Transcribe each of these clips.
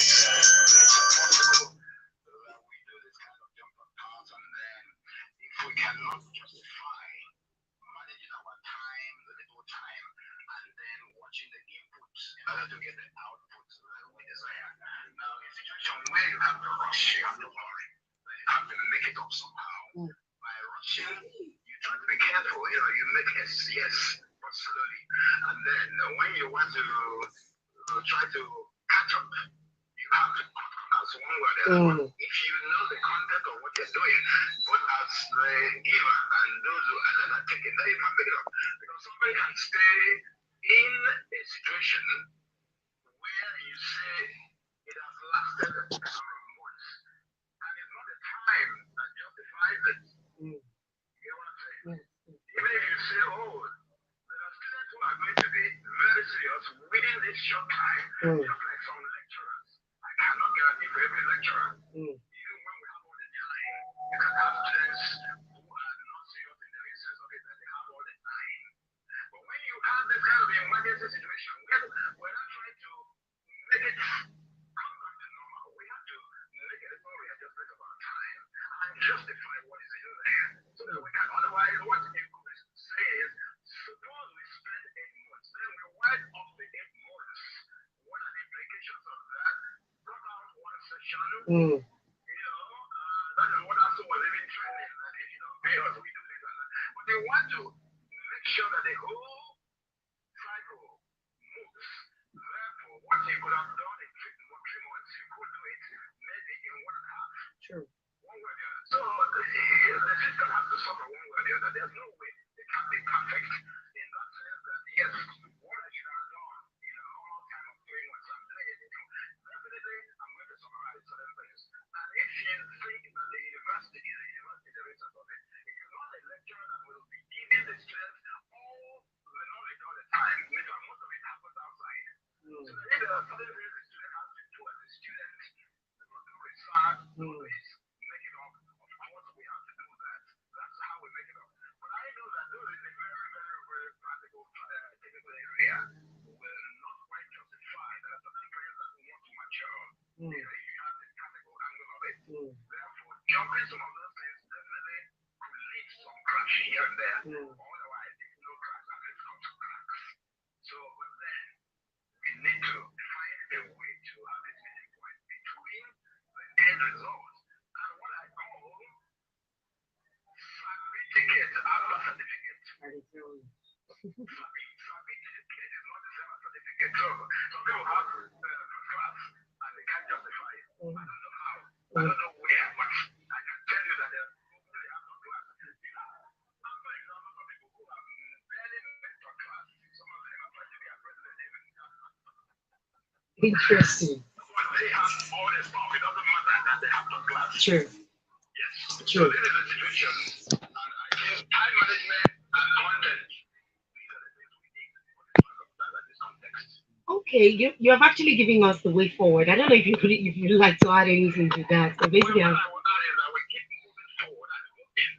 possible that we do this kind of jump on path, and then if we cannot justify managing our time, the little time, and then watching the inputs in order to get the outputs that we desire. Now, in a situation where you have to rush, you have to hurry, then you have to make it up somehow. By rushing, you try to be careful, you make yes, but slowly. And then when you want to try to catch up, you have to as one word. If you know the content of what you're doing, both as the giver and those who are taking, then you can pick it up. Because somebody can stay in a situation where you say it has lasted a number of months, and it's not the time that justifies it. You know what I'm saying? Even if you say, oh, there are students who are going to be very serious within this short time, just like some lecturers. I cannot guarantee for every lecturer. Even when we have all the time, you can have students who are not serious in the sense of it that they have all the time. But when you have this kind of emergency situation, we're not trying to make it come back to normal. We have to make it more realistic about time and justify what is in there so that we can. Otherwise, what you could say is, suppose we spend 8 months, then we wipe off the 8 months. What are the implications of that? Cut out one session. That is what also was even training. That if you don't pay us, we do this and that. But they want to make sure that the whole cycle moves. Therefore, what you could have done in 3 months, you could do it maybe in 1.5. Sure. One way or the other. So the system has to suffer one way or the other. There's no way it can be perfect in that sense that yes, what I should have done in a normal time of 3 months, I'm doing it. Definitely, I'm going to summarize certain things. And if you think that the university is a university, the reason of it, it is not a lecturer that will be giving the students all the knowledge all the time. In fact, most of it happens outside. So if there are certain things the student has to do as a student, do research, do this, make it up. Of course, we have to do that. That's how we make it up. But I know that those in a very, very, very practical, technical area will not quite justify. There are certain areas that we want to mature. If you have the practical angle of it. Therefore, jumping some of those things definitely could lead to some crash here and there. Otherwise, if no cracks, at least come to cracks. So, but then we need to find a way to have a meeting point between the end result and what I call Sabi ticket after certificate. Sabi ticket is not the same as certificate. So some people have class and they can't justify it. I don't know how. I don't know where, but I can tell you that they have no class. I'm for example of people who have barely mentor class. Some of them are trying to be a president even. Interesting. But they have all the stuff. It doesn't matter that they have no class. True. Yes. True. So this is the situation, and I think time management and content, these are the things we need to understand at this context. Okay, you have actually given us the way forward. I don't know if you'd like to add anything to that. So Well, basically, what I will add is that we keep moving forward and hoping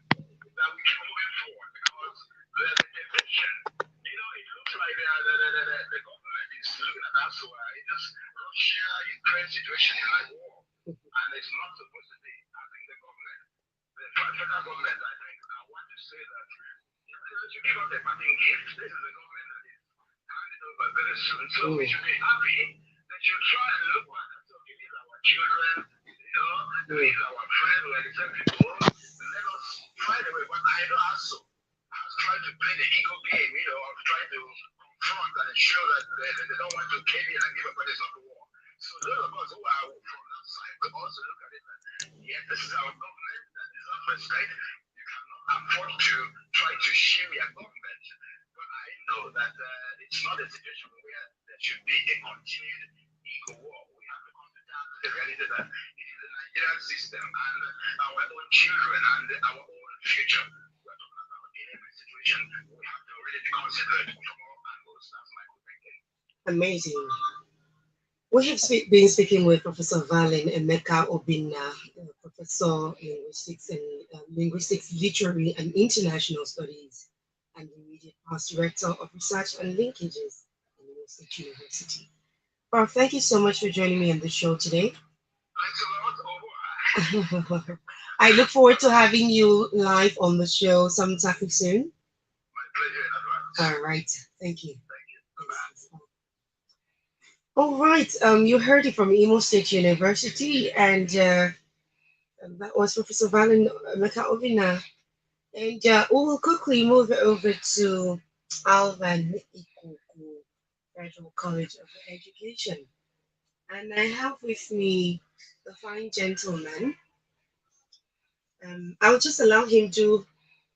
that we keep moving forward because there's a temptation. It looks like the government is looking at us, so it's just Russia, Ukraine situation is like war, and it's not supposed to be. I think the government, the federal government, I want to say that to give us a parting gift, this is the government that is handed over very soon, so we should be happy. They should try and look back and say, okay, these are our children, these are our friends, we are the same people. Let us find a way. But I know also has tried to play the ego game, of trying to confront and show that they don't want to cave in and give up, but it's not the war. So those of us who are from that side will also look at it that, yes, this is our government that deserves respect. You cannot afford to try to shame your government. But I know that it's not a situation where there should be a continued ego war. We have to come to terms with the reality that it is the Nigerian system and our own children and our own future we are talking about. In every situation, we have to really be considerate from all angles. That's my own thinking. amazing. We have been speaking with Professor Valen Emeka Obinna, Professor Linguistics, Literary and International Studies, and the immediate past Director of Research and Linkages in New State University. Prof, thank you so much for joining me on the show today. Thanks a lot. Au revoir. I look forward to having you live on the show sometime soon. My pleasure in advance. All right. Thank you. Thank you. Bye-bye. All right. You heard it from Imo State University, and that was Professor Valen Mekaovina. And we will quickly move over to Alvan Ikuku Federal College of Education. And I have with me the fine gentleman. I'll just allow him to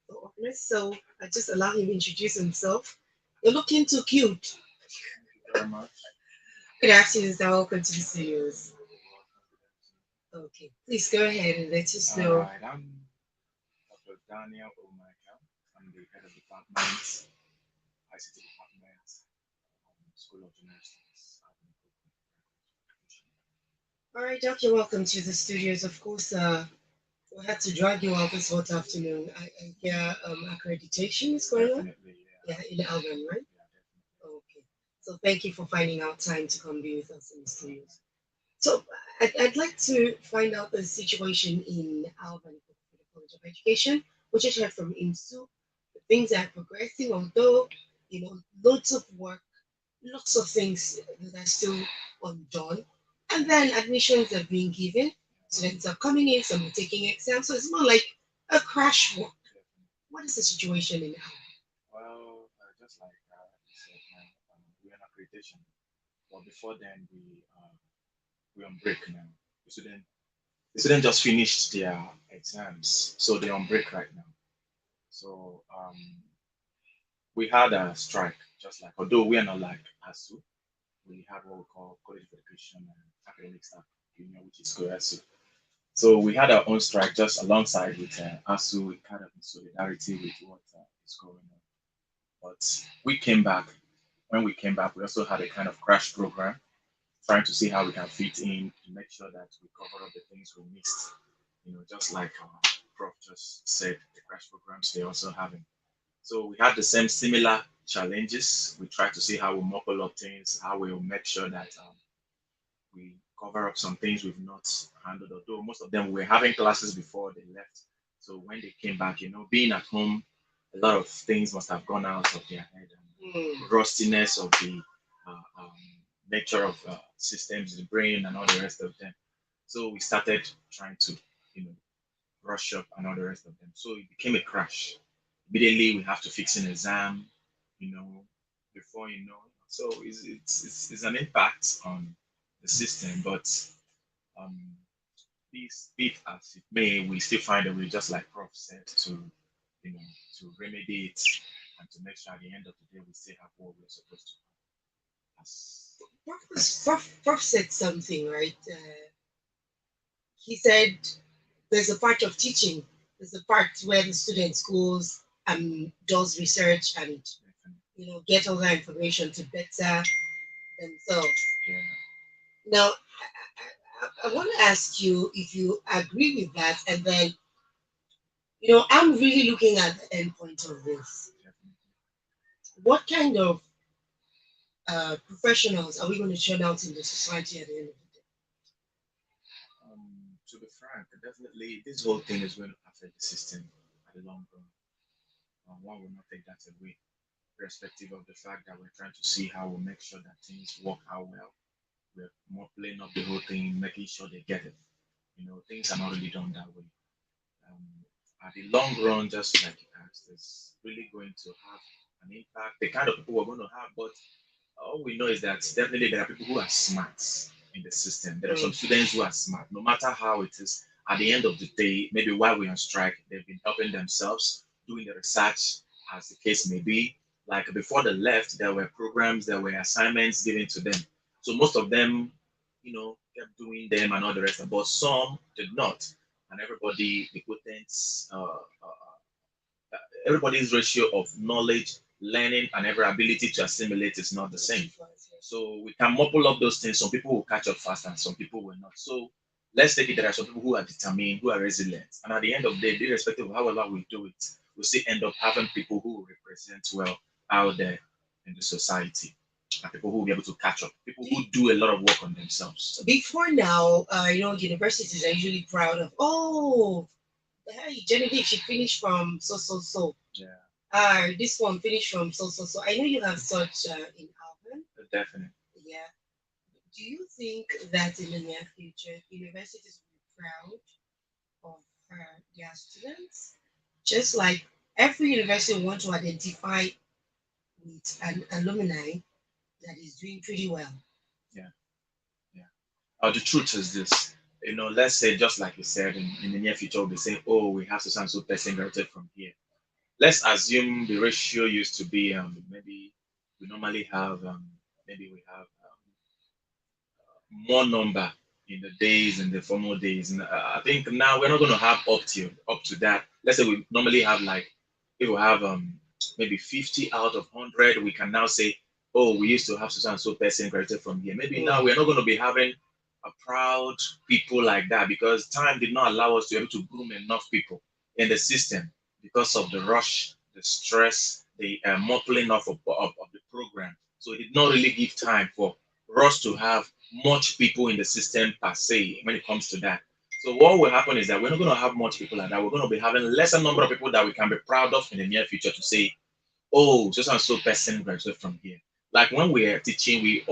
the honors, so I just allow him to introduce himself. You're looking too cute. Very much. Good afternoon, sir. Welcome to the studios. Okay, please go ahead and let us All know. right, I'm Dr. Daniel Omaka. I'm the head of department, ICT department, School of Gymnastics. All right, Doc, you're welcome to the studios. Of course, we had to drag you out this hot afternoon. I hear accreditation is going on. Definitely, Yeah, in Alban, right? yeah, definitely. Okay. So thank you for finding out time to come be with us in the studios. So I'd like to find out the situation in Alban for the College of Education, which I heard from IMSU. Things are progressing, although, loads of work, lots of things that are still undone. And then admissions are being given, students are coming in, some are taking exams. So it's more like a crash work. Definitely. What is the situation in Alban? Well, just like you said, now we're on accreditation, but before then we're on break now. The student the student just finished their exams, so they're on break right now. So we had a strike, just like although we are not like ASU, we had what we call College of Education and Academic Staff Union, which is COESU. So we had our own strike just alongside with ASU, we kind of in solidarity with what is going on. But we came back. When we came back, we also had a kind of crash program, trying to see how we can fit in to make sure that we cover up the things we missed. Just like Prof just said, the crash programs they're also having. So we had the same similar challenges. We try to see how we muffle up things, how we will make sure that we cover up some things we've not handled. Although most of them were having classes before they left. So when they came back, being at home, a lot of things must have gone out of their head. Hmm. And rustiness of the nature of systems, the brain, and all the rest of them. So we started trying to, you know, brush up and all the rest of them. So it became a crash. Immediately we have to fix an exam, you know, before you know. So it's an impact on the system, but um, be it as it may, we still find a way, just like Prof said, you know, to remedy it and to make sure at the end of the day we still have what we're supposed to have. Prof said something, right? He said there's a part of teaching, there's a part where the student goes and does research and Definitely. get all that information to better themselves. Yeah. Now, I want to ask you if you agree with that, and then I'm really looking at the end point of this. Definitely. What kind of professionals are we going to churn out in the society at the end of the day? To be frank, definitely this whole thing is going to affect the system at the long run. One will not take that away, irrespective of the fact that we're trying to see how we make sure that things work out well. We're more playing up the whole thing, making sure they get it. Things are not really done that way. Um, at the long run, just like you asked, it's really going to have an impact. The kind of people we're going to have, but all we know is that definitely there are people who are smart in the system. There are some Mm. students who are smart, no matter how it is. At the end of the day, maybe while we're on strike, they've been helping themselves, doing the research, as the case may be. Like before they left, there were programs, there were assignments given to them. So most of them, kept doing them and all the rest. But some did not, and the potents, everybody's ratio of knowledge, learning, and every ability to assimilate is not the same. So we can mouple up those things. Some people will catch up fast and some people will not. So let's take it. There are some people who are determined, who are resilient. And at the end of the day, irrespective of however we do it, we still end up having people who represent well out there in the society. and people who will be able to catch up, people Do who do a lot of work on themselves. Before now, universities are usually proud of, oh, hey, Genevieve, she finished from so, so, so. Yeah, This one finished from so, so, so. I know you have such in Alvin. definitely. Yeah. Do you think that in the near future, universities will be proud of their students? Just like every university want to identify with an alumni that is doing pretty well. Yeah, yeah. The truth is this. Let's say just like you said, in the near future, we'll be saying, "Oh, we have so and so person graduated from here." Let's assume the ratio used to be maybe we normally have maybe we have more number in the days in the formal days. And I think now we're not going to have up to that. Let's say we normally have like if we have maybe 50 out of 100, we can now say, oh, we used to have so and so person graduated from here. Maybe now Mm. we're not going to be having a proud people like that because time did not allow us to be able to groom enough people in the system because of the rush, the stress, the mottling of the program. So it did not really give time for us to have much people in the system per se when it comes to that. So what will happen is that we're not going to have much people like that. We're going to be having lesser number of people that we can be proud of in the near future to say, oh, so and so person graduated from here. Like when we are teaching, we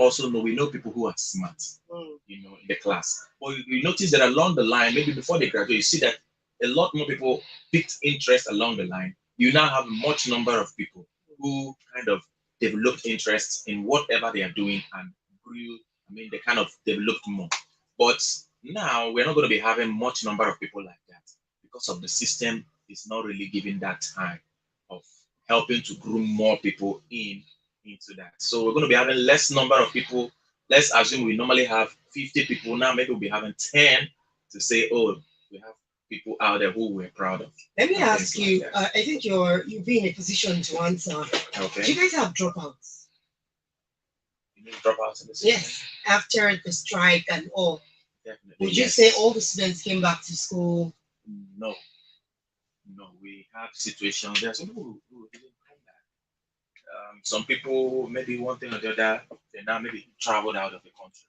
know people who are smart, Mm. in the class. But you notice that along the line, maybe before they graduate, you see that a lot more people picked interest along the line. You now have a much number of people who kind of developed interest in whatever they are doing and grew. I mean, they kind of developed more. But now we're not going to be having much number of people like that because of the system is not really giving that time of helping to groom more people into that. So we're going to be having less number of people. Let's assume we normally have 50 people. Now maybe we'll be having 10 to say, oh, we have people out there who we're proud of. Let me And ask things like you. that. I think you'll be in a position to answer. Do you Okay. guys have dropouts? You need dropouts in the system? Yes. After the strike and all, Definitely, would you say yes. all the students came back to school? No, no. We have situations. There are some people who didn't come back. Some people, maybe one thing or the other, they now maybe traveled out of the country.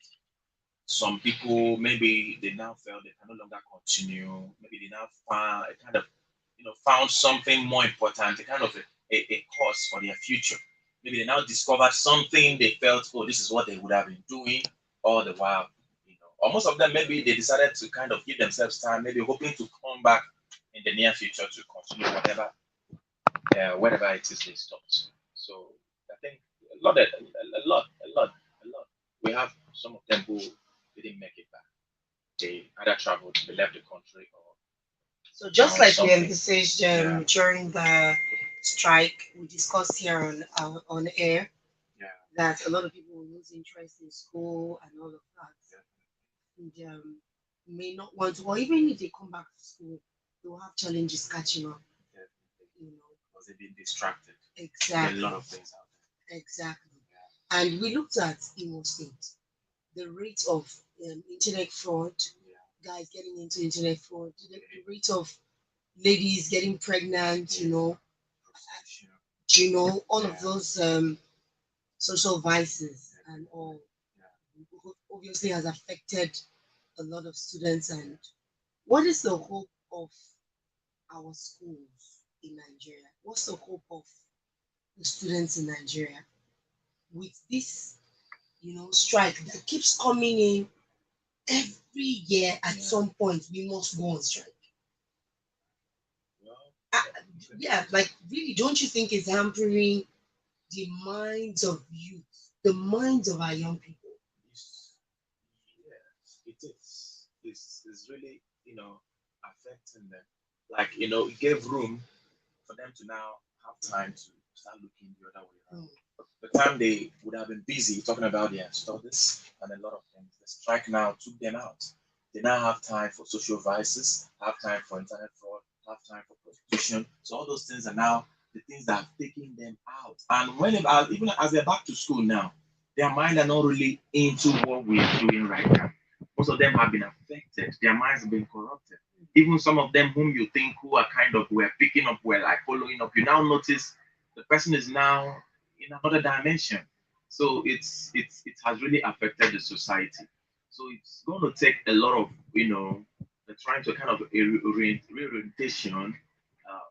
Some people maybe they now felt they can no longer continue. Maybe they now found kind of found something more important, a kind of a course for their future. Maybe they now discovered something they felt, oh, this is what they would have been doing all the while. Or most of them maybe they decided to kind of give themselves time, maybe hoping to come back in the near future to continue whatever it is they stopped. So I think a lot. We have some of them who didn't make it back. They either traveled, they left the country, or So just found like we something. envisaged Yeah, during the strike, we discussed here on air yeah, that a lot of people will lose interest in school and all of that, yeah, and may not want to, or even if they come back to school, they will have challenges catching up. definitely. You know, Because they've been distracted. There are a exactly, lot of things out exactly. there. And we looked at Imo State, the rate of internet fraud, Yeah, guys getting into internet fraud, the yeah. rate of ladies getting pregnant, Yeah, prostitution. all of Yeah, those social vices yeah, and all yeah. obviously has affected a lot of students. And what is the hope of our schools in Nigeria? What's the hope of the students in Nigeria with this, strike that keeps coming in every year? At Yeah. some point, we must go on strike. Well, Uh, definitely. yeah, like really, don't you think it's hampering the minds of youth, the minds of our young people? It's, yes, it is. It's really, affecting them. Like, it gave room for them to now have time to start looking the other way around. Mm. The time they would have been busy talking about their studies and a lot of things, the strike now took them out. They now have time for social vices, have time for internet fraud, have time for prostitution. So all those things are now the things that have taken them out. And even as they're back to school now, their mind are not really into what we are doing right now. Most of them have been affected. Their minds have been corrupted. Even some of them whom you think who are kind of were picking up, were like following up, you now notice the person is now in another dimension. So it has really affected the society. So it's going to take a lot of trying to kind of reorientation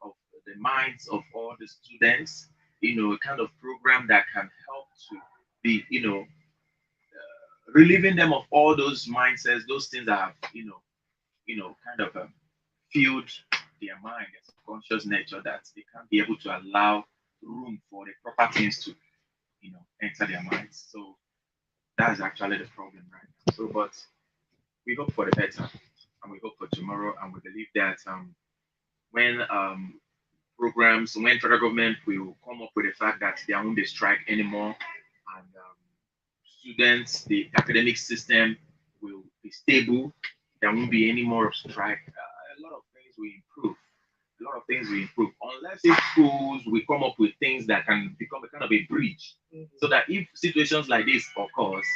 of the minds of all the students. A kind of program that can help to be relieving them of all those mindsets, those things that have kind of filled their mind, their subconscious nature, that they can't be able to allow room for the proper things to enter their minds. So that's actually the problem right now. So, but we hope for the better, and we hope for tomorrow, and we believe that when when federal government will come up with the fact that there won't be strike anymore, and students, the academic system will be stable, there won't be any more of strike. A lot of things will improve. A lot of things will improve, unless if schools will come up with things that can become a kind of a bridge, so that if situations like this occurs,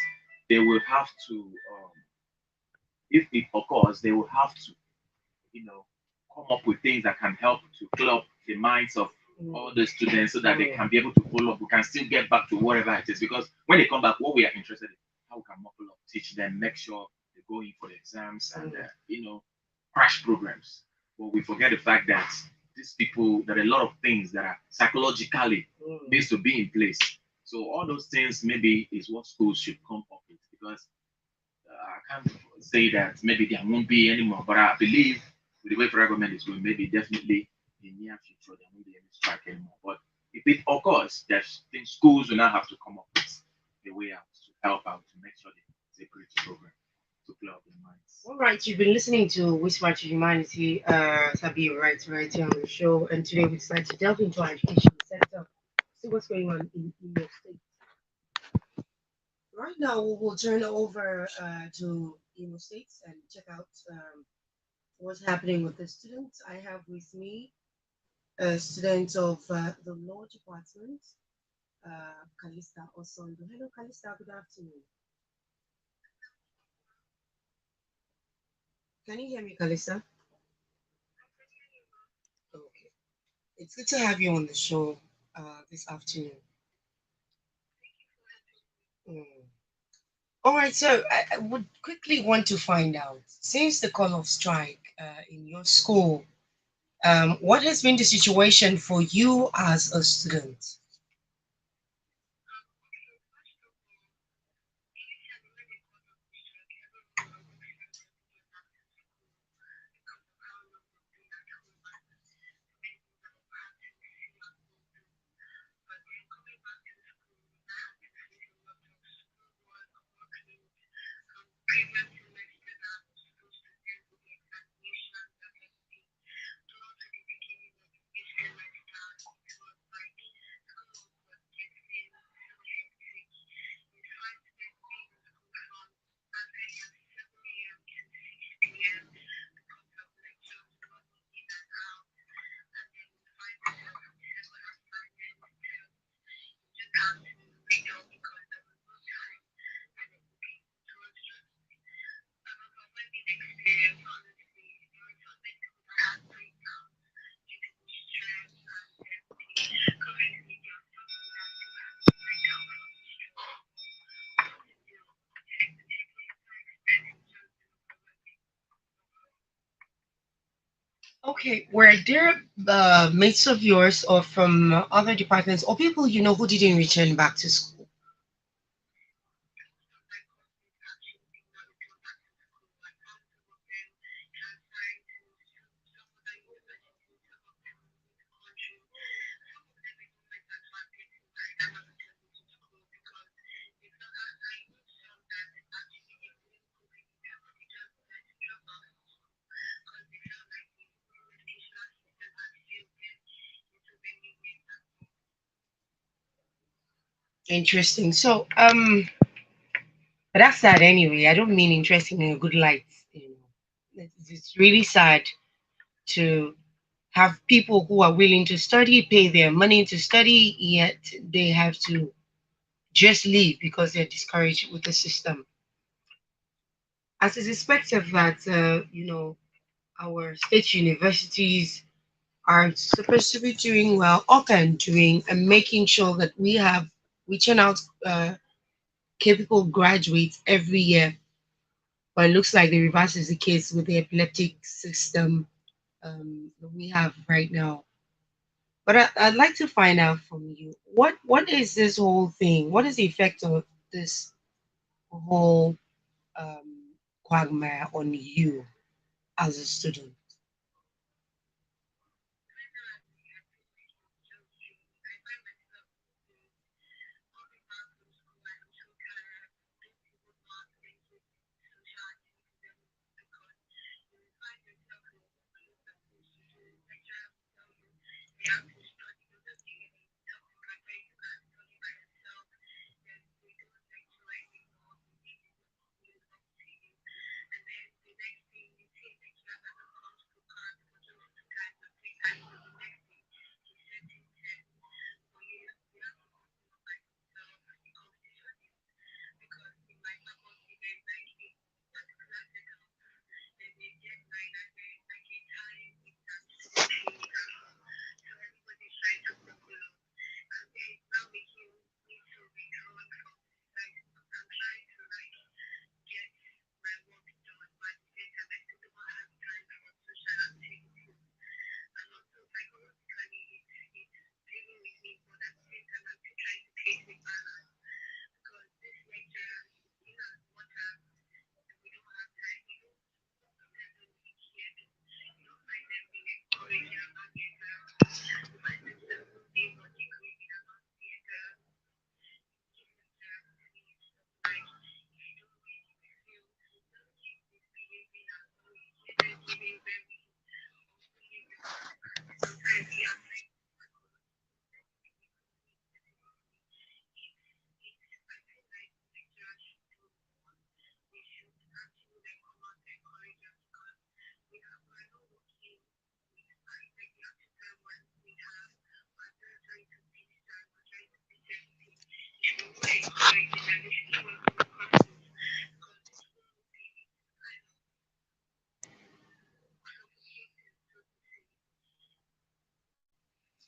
they will have to if it occurs, they will have to, you know, come up with things that can help to clear up the minds of all the students so that they can be able to follow up. We can still get back to whatever it is, because when they come back, what we are interested in, how we can muffle up, teach them, make sure they go in for the exams and, crash programs. But we forget the fact that these people, there are a lot of things that are psychologically needs to be in place. So all those things maybe is what schools should come up with, because I can't say that maybe there won't be anymore, but I believe with the way federal government is going, maybe definitely in the near future there won't be any strike anymore. But if it occurs, there's things schools will now have to come up with a way out to help out to make sure they separate the program to clear up their minds. All right, you've been listening to Whisper to Humanity, Sabi, right here on the show, and today we decided to delve into our education sector, see what's going on in your state. Right now, we will turn over to Imo States and check out what's happening with the students. I have with me a student of the law department, Kalista Osondo. Hello, Kalista. Good afternoon. Can you hear me, Kalista? Okay. It's good to have you on the show this afternoon. Mm. All right, so I would quickly want to find out, since the call of strike in your school, what has been the situation for you as a student? Okay, were there mates of yours or from other departments or people you know who didn't return back to school? Interesting. So, but that's sad anyway. I don't mean interesting in a good light. You know, it's really sad to have people who are willing to study, pay their money to study, yet they have to just leave because they're discouraged with the system. As is expected that our state universities are supposed to be doing well, up and doing, and making sure that we churn out capable graduates every year, but it looks like the reverse is the case with the epileptic system that we have right now. But I'd like to find out from you what is this whole thing? What is the effect of this whole quagmire on you as a student?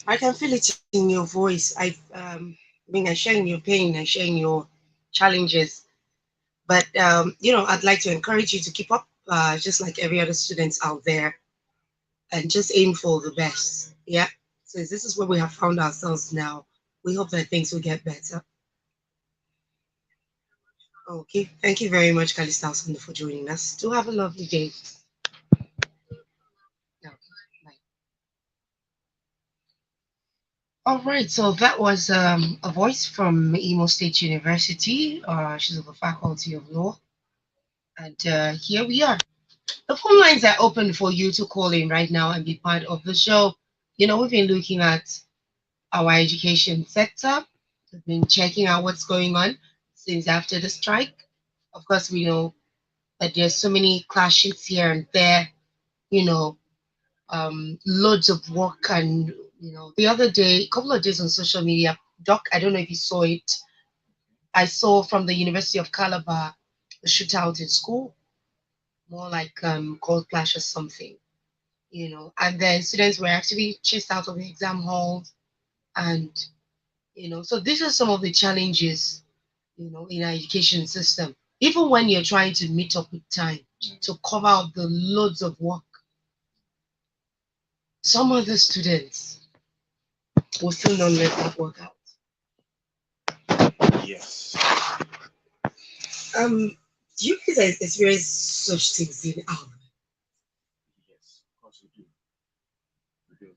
I can feel it in your voice. I mean, I share in your pain, I share in your challenges. But I'd like to encourage you to keep up, just like every other students out there, and just aim for the best. Yeah. So this is where we have found ourselves now. We hope that things will get better. Okay. Thank you very much, Kalista Sunday, for joining us. Do have a lovely day. Okay. Bye. All right. So that was a voice from Imo State University. She's of the Faculty of Law. And here we are. The phone lines are open for you to call in right now and be part of the show. We've been looking at our education sector. We've been checking out what's going on since after the strike. Of course, we know that there's so many clashes here and there, you know, loads of work. And, the other day, a couple of days on social media, Doc, I don't know if you saw it. I saw from the University of Calabar a shootout in school, more like cold clash or something, and then students were actually chased out of the exam halls. And so these are some of the challenges, in our education system. Even when you're trying to meet up with time to cover up the loads of work, some other students will still not let that work out. Yes. Do you guys experience such things in our? Yes, of course we do. We do.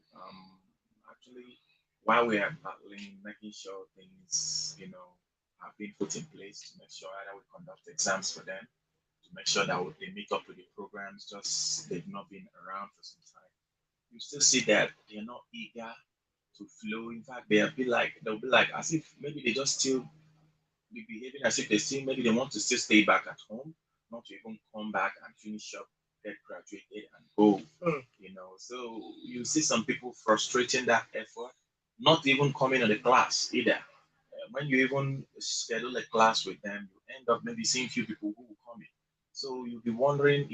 Actually, while we are battling, making sure things, have been put in place to make sure that we conduct exams for them, to make sure that they meet up with the programs, just they've not been around for some time. You still see that they're not eager to flow. In fact, they'll be like as if maybe they just still be behaving as if they still maybe they want to still stay back at home, not to even come back and finish up, get graduated and go. Hmm. So you see some people frustrating that effort, not even coming to the class either. When you even schedule a class with them, you end up maybe seeing few people who will come in. So you'll be wondering,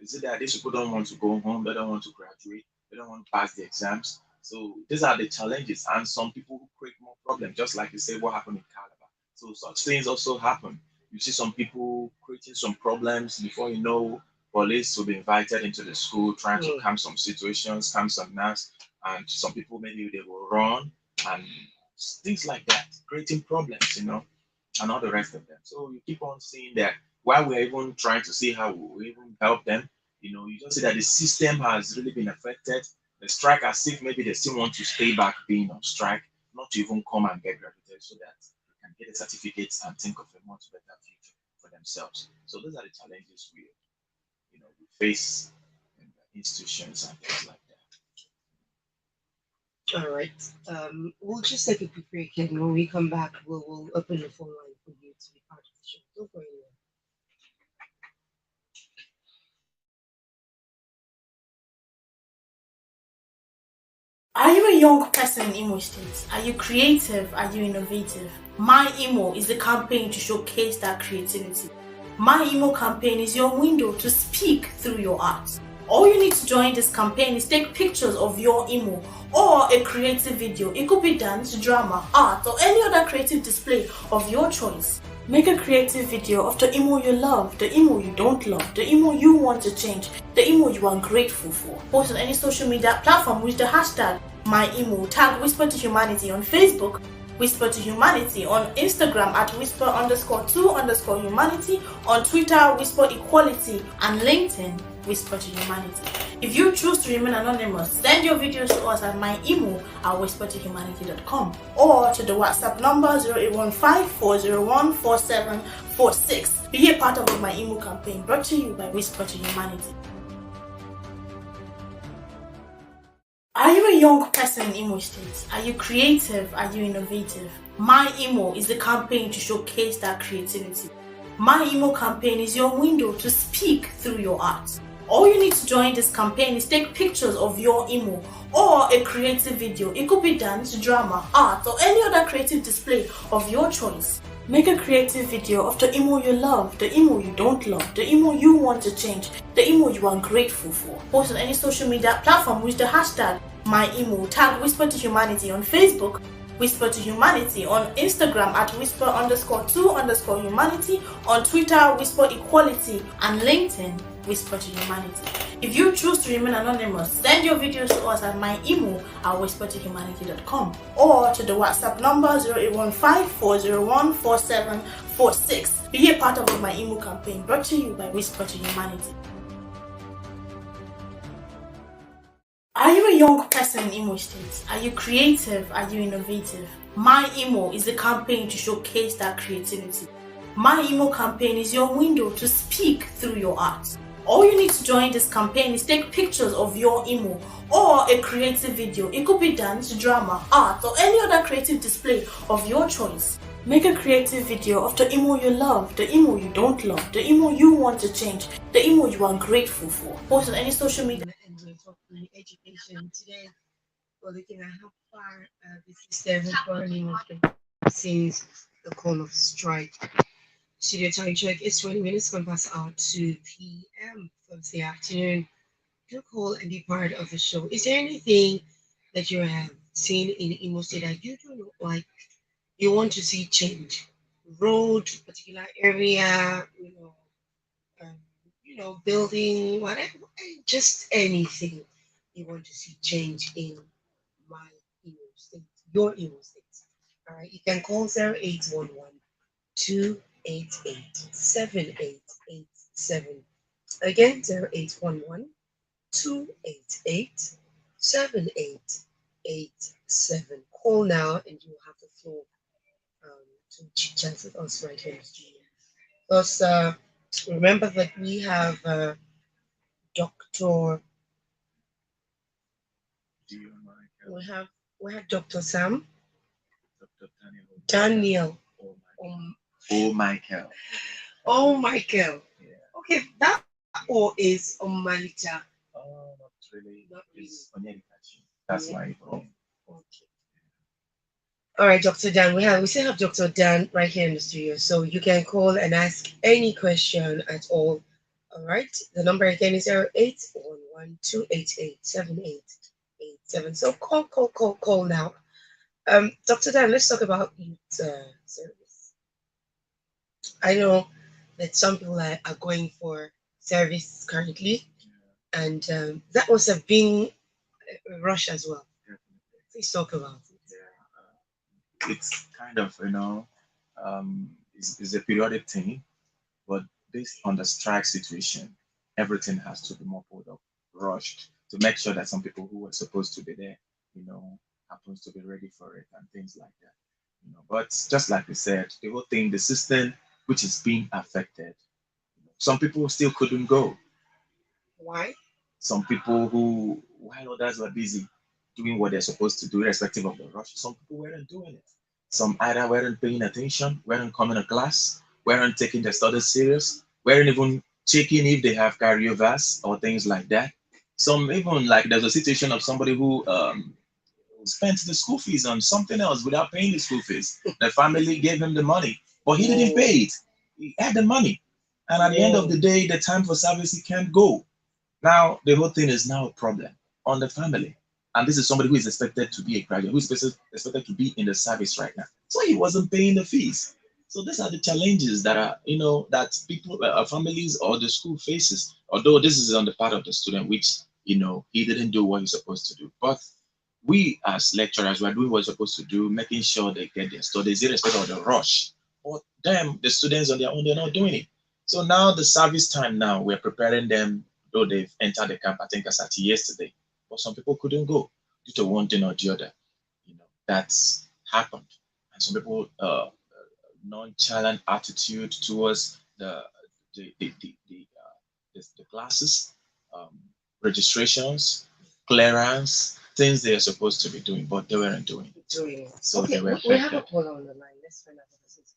is it that these people don't want to go home, they don't want to graduate, they don't want to pass the exams? So these are the challenges, and some people who create more problems, just like you say, what happened in Calabar. So such things also happen. You see some people creating some problems before you know, police will be invited into the school trying to calm some situations, calm some nerves, and some people maybe they will run and things like that, creating problems, and all the rest of them. So you keep on seeing that while we're even trying to see how we even help them, you just see that the system has really been affected. The strike as if maybe they still want to stay back being on strike, not to even come and get graduated so that they can get the certificates and think of a much better future for themselves. So those are the challenges we face in the institutions and things like that. All right. We'll just take a quick break, and when we come back, we'll open the phone line for you to be part of the show. Don't go anywhere. Are you a young person in Imo State? Are you creative? Are you innovative? My Imo is the campaign to showcase that creativity. My Imo campaign is your window to speak through your art. All you need to join this campaign is take pictures of your Imo or a creative video. It could be dance, drama, art, or any other creative display of your choice. Make a creative video of the Imo you love, the Imo you don't love, the Imo you want to change, the Imo you are grateful for. Post on any social media platform with the hashtag MyImo. Tag Whisper to Humanity on Facebook, Whisper to Humanity on Instagram at Whisper_2_Humanity, on Twitter, Whisper Equality, and LinkedIn, Whisper to Humanity. If you choose to remain anonymous, send your videos to us at myemo@whispertohumanity.com or to the WhatsApp number 0815-401-4746. Be a part of the My Emo campaign brought to you by Whisper to Humanity. Are you a young person in Imo State? Are you creative? Are you innovative? My Imo is the campaign to showcase that creativity. My Imo campaign is your window to speak through your art. All you need to join this campaign is take pictures of your Imo or a creative video. It could be dance, drama, art, or any other creative display of your choice. Make a creative video of the Imo you love, the Imo you don't love, the Imo you want to change, the Imo you are grateful for. Post on any social media platform with the hashtag MyImo. Tag Whisper to Humanity on Facebook, Whisper to Humanity on Instagram at Whisper_2_Humanity, on Twitter, Whisper Equality, and LinkedIn, Whisper to Humanity. If you choose to remain anonymous, send your videos to us at myemo@whispertohumanity.com or to the WhatsApp number 0815-401-4746. Be a part of the My Emo campaign brought to you by Whisper to Humanity. Are you a young person in Imo State? Are you creative? Are you innovative? My Imo is the campaign to showcase that creativity. My Imo campaign is your window to speak through your art. All you need to join this campaign is take pictures of your Imo or a creative video. It could be dance, drama, art, or any other creative display of your choice. Make a creative video of the Imo you love, the Imo you don't love, the Imo you want to change, the Imo you are grateful for. Post on any social media. And we're talking education today. We're looking at how far the system has gone since the call of strike. Studio time check is 20 minutes gone past our 2 p.m. Thursday afternoon. Do call and be part of the show. Is there anything that you have seen in Imo State that you do not like? You want to see change? Road, particular area, um, building, whatever, just anything you want to see change in my Imo State, your Imo State. All right, you can call 0811 288 7887. Again, 0811 288 7887. Call now and you'll have the floor to chit chat with us right here in the studio. Plus, remember that we have Dr. Dear Michael, We have we have Dr. Sam Dr. Daniel, Daniel. oh Michael, Um, oh Michael, oh, Michael. yeah. Okay, that O is Omalita. Not really. Not really. It's Onyedikachi. That's Yeah. my Oh, name. okay. All right, Dr. Dan. We still have Dr. Dan right here in the studio, so you can call and ask any question at all. All right. The number again is 0811 288 7887. So call now. Dr. Dan, let's talk about youth service. I know that some people are going for service currently, and that must have been a rush as well. Definitely. Please talk about it. Yeah. It's kind of, it's a periodic thing, but based on the strike situation, everything has to be more pulled up, rushed to make sure that some people who were supposed to be there, you know, happens to be ready for it and things like that. But just like we said, the whole thing, the system which is being affected, some people still couldn't go. Why? Some people who, while others were busy doing what they're supposed to do, irrespective of the rush, some people weren't doing it. Some either weren't paying attention, weren't coming to class, weren't taking their studies serious, weren't even checking if they have carryovers or things like that. Some even like there's a situation of somebody who spent the school fees on something else without paying the school fees. The family gave him the money, but he didn't Whoa, pay it. He had the money. And at the end of whoa. the day, the time for service, he can't go. Now, the whole thing is now a problem on the family. And this is somebody who is expected to be a graduate, who is expected to be in the service right now. So he wasn't paying the fees. So these are the challenges that are, that people, families or the school faces. Although this is on the part of the student, which, he didn't do what he's supposed to do. But we as lecturers, we're doing what we're supposed to do, making sure they get their studies, irrespective of the rush. But them, the students on their own, they're not doing it. So now the service time now, we're preparing them, though they've entered the camp, I think as at yesterday. But some people couldn't go due to one thing or the other. That's happened. And some people nonchalant attitude towards the classes, um, registrations, clearance, things they are supposed to be doing, but they weren't doing. Doing it. So they Okay, were we have a affected. caller on the line. Let's find out what this is.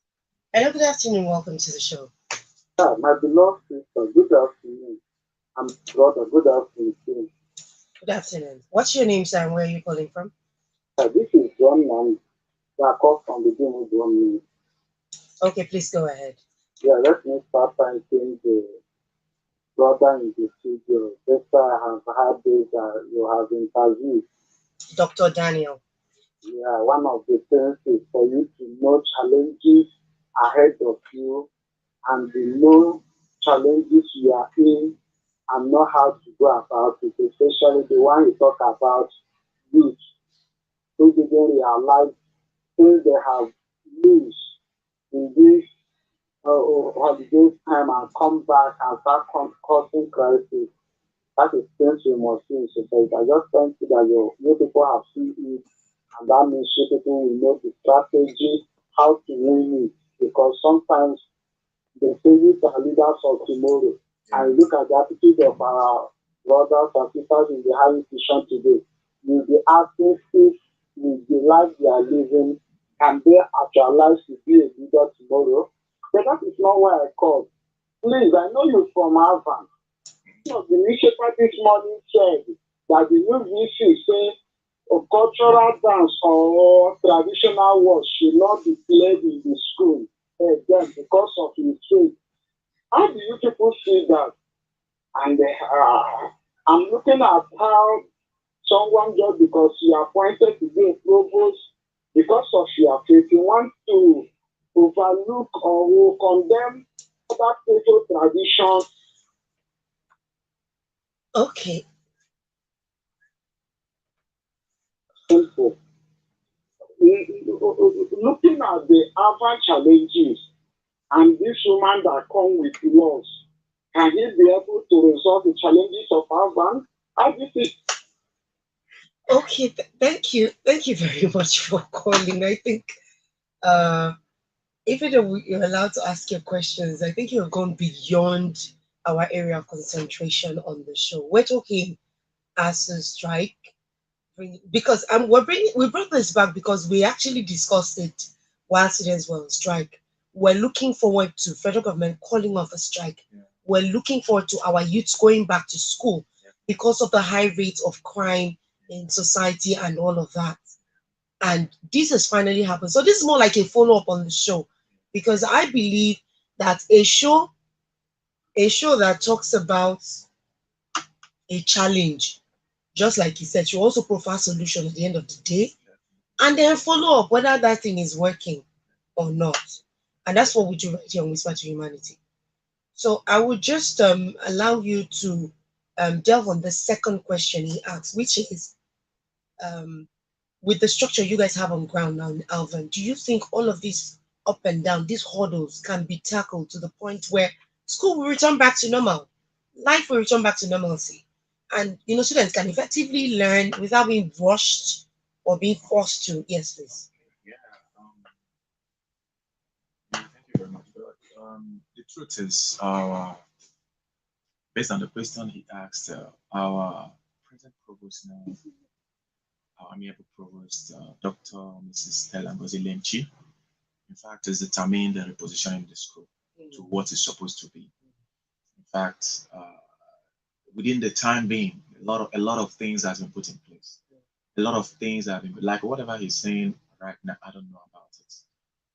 Hello, good afternoon. Welcome to the show. Yeah, my beloved sister, good afternoon. I'm brother, good afternoon. Good afternoon. What's your name, sir, and where are you calling from? Yeah, this is John and I call from the game of 1 minute. Okay, please go ahead. Yeah, let me start thanking the brother in the studio. Just I have had this you have interviewed. Dr. Daniel. Yeah, one of the things is for you to know challenges ahead of you and the know challenges you are in and know how to go about it, especially the one you talk about youth who didn't realize things they have lose in this holiday time and come back and start causing crisis. That is things we must see in society. I just thank you that you people have seen it, and that means you people will know the strategy, how to win it. Because sometimes they say youth are leaders of tomorrow. And look at the attitude of our brothers and sisters in the higher institution today. You'll be asking if with the life they are living, can they actualize to be a leader tomorrow? But that is not why I called. Please, I know you're from Harvard. One of the newspaper this morning said that the new VC say a cultural dance or traditional work should not be played in the school again because of his faith. How do you people see that? And I'm looking at how someone just because you are appointed to be a provost because of your faith, you want to overlook or will condemn other social traditions. Okay, Simple. Looking at the other challenges and this woman that come with laws, can he be able to resolve the challenges of Harvard? How do you see? okay. Thank you. Thank you very much for calling. I think uh, even though you're allowed to ask your questions, I think you have gone beyond our area of concentration on the show. We're talking as a strike, because we brought this back because we actually discussed it while students were on strike. We're looking forward to federal government calling off a strike. Yeah. We're looking forward to our youths going back to school because of the high rate of crime in society and all of that. And this has finally happened. So this is more like a follow-up on the show, because I believe that a show that talks about a challenge, just like you said, you also profile solution at the end of the day, and then follow up whether that thing is working or not. And that's what we do right here on Whisper to Humanity. So I would just allow you to delve on the second question he asked, which is um, with the structure you guys have on ground now in Alvin, do you think all of these up and down, these hurdles can be tackled to the point where school will return back to normal, life will return back to normalcy, and students can effectively learn without being rushed or being forced to? Yes, please. Yeah. Yeah, thank you very much. But the truth is, our based on the question he asked, our present provost now, our amiable provost, Dr. Mrs. Stella Ngozi Lemchi, in fact, is determined the repositioning the school to what it's supposed to be. In fact, within the time being, a lot of things has been put in place. A lot of things have been like whatever he's saying right now. I don't know about it,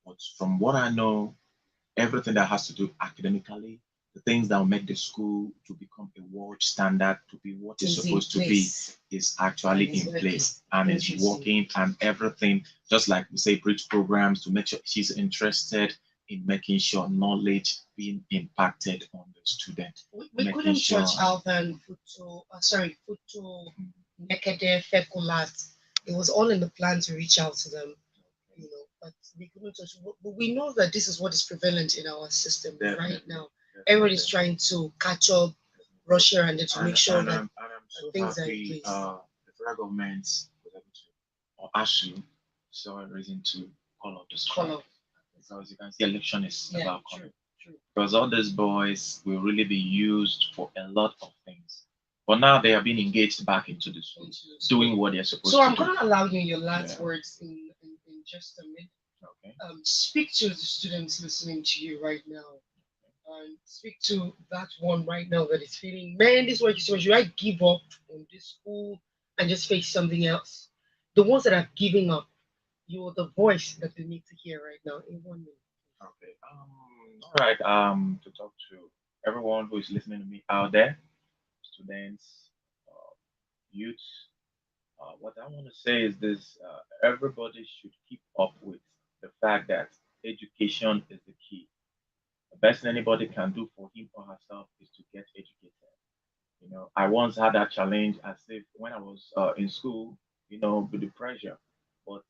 but from what I know, everything that has to do academically, the things that will make the school to become a world standard, to be what it's Is in supposed to be, place is and actually is in working. place and is Interesting. working, and everything, just like we say, bridge programs to make sure she's interested in making sure knowledge being impacted on the student, We making couldn't sure. touch Alvan, Futo, sorry, Futo, Nekede, Fekulat. It was all in the plan to reach out to them, but we couldn't touch. But we know that this is what is prevalent in our system right Definitely, now. Everybody's definitely. trying to catch up, rush here and there to make sure that And I'm so things are in happy place. the federal government was able to, or actually saw a reason to call out the strike, Color. because you can see election is Yeah, about true, coming. true. Because all these boys will really be used for a lot of things. But now they are being engaged back into the school, doing what they're supposed So to I'm do. gonna allow you your last Yeah. words in just a minute. Okay. Speak to the students listening to you right now, and speak to that one right now that is feeling, man, this work is too much. Should I give up on this school and just face something else? The ones that are giving up, you're the voice that they need to hear right now in 1 minute. Okay. All right. To talk to everyone who is listening to me out there, students, youth. What I want to say is this: everybody should keep up with the fact that education is the key. The best thing anybody can do for him or herself is to get educated. I once had that challenge as if when I was in school, with the pressure, but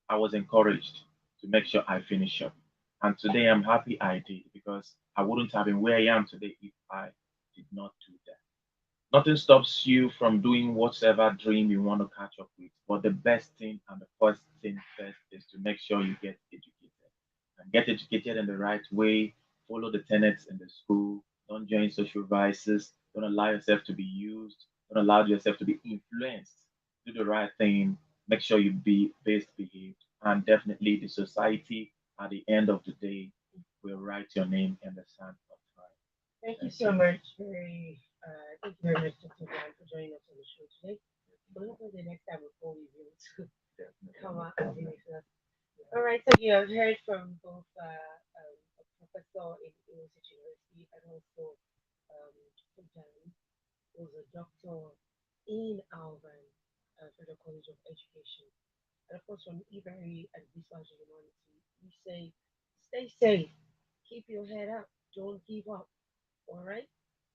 I was encouraged to make sure I finish up. And today I'm happy I did, because I wouldn't have been where I am today if I did not do that. Nothing stops you from doing whatever dream you want to catch up with. But the best thing and the first thing first is to make sure you get educated. And get educated in the right way. Follow the tenets in the school. Don't join social vices. Don't allow yourself to be used. Don't allow yourself to be influenced. Do the right thing. Make sure you be best behaved. And definitely the society at the end of the day will write your name in the sand of time. Thank you Thank so you. much. Thank you very much, Dr. Dan, for joining us on the show today. But hopefully the next time we'll call you be able to Definitely, come no out and be problem. with us. All right, so you have heard from both a professor in English University and also Dr. Dan, who's a doctor in Alvan Federal College of Education. And of course, from Ibery and Visual Humanity, we say stay safe, keep your head up, don't give up. All right?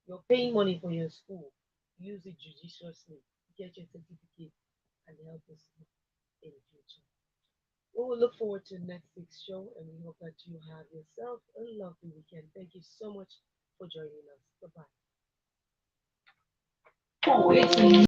You're paying money for your school. Use it judiciously. Get your certificate and help us in the future. We will look forward to next week's show and we hope that you have yourself a lovely weekend. Thank you so much for joining us. Bye bye.